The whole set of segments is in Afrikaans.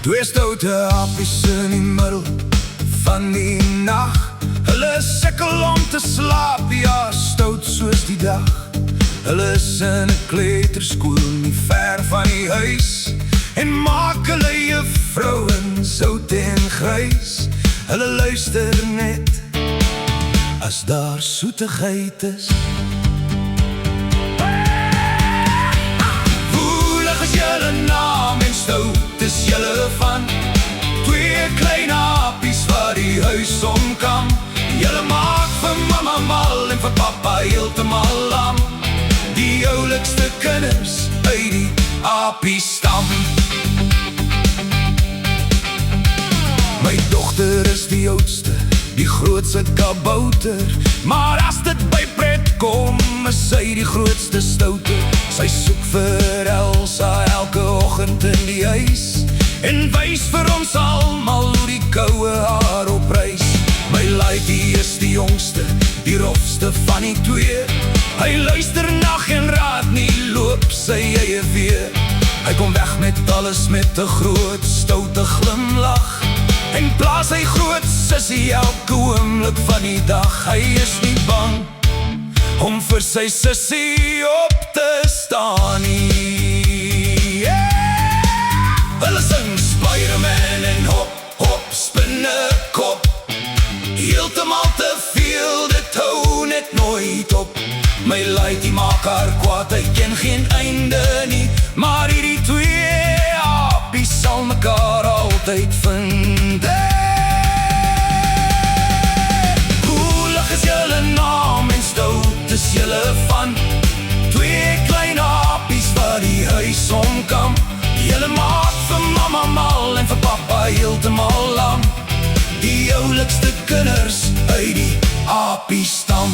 Twee stoute apies in die middel van die nacht. Hulle sukkel om te slaap, ja, stout soos die dag. Hulle is in 'n kleuterskool nie ver van die huis en maak hulle juffrou in sout en grys. Hulle luister net as daar soetigheid is. Woelig is julle naam en stout is julle van. Twee klein apies wat die huis omkam. Julle maak vir mama mal en vir papa heeltemal lam. Die oulikste kinders uit die apiestam. My dogter is die oudste, die grootste kabouter. Maar as dit by pret kom, is sy die grootste stouter. Sy soek vir Elsa elke oggend in die huis en wys vir ons almal hoe die koue haar oprys. My laaitjie is die jongste, die rofste van die twee. Hy luister nag en raad nie, loop sy eie weer. Hy kom weg met alles met 'n groot stoute glimlach en plaas sy groot sussie elke oomblik van die dag. Hy is nie bang om vir sy sussie op te staan nie. Yeah! Hulle sing Spider-Man en hop, hop, spinnekop. Heeltemal te veel, dit hou net nooit op. My laaitjie maak haar kwaad, hy ken geen einde nie. Maar hierdie twee apies sal mekaar altyd vind. Woelig is julle naam en stout is julle van. Twee klein apies wat die huis omkam. Julle maak vir mama mal en vir papa heeltemal lam. Die oulikste kinders uit die apiestam.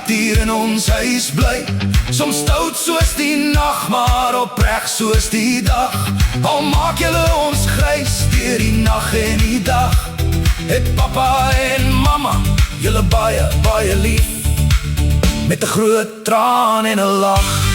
Hier in ons huis bly, soms stout soos die nacht, maar opreg soos die dag. Al maak julle ons grys deur die nacht en die dag, het papa en mama julle baie, baie lief, met 'n groot traan en 'n lach.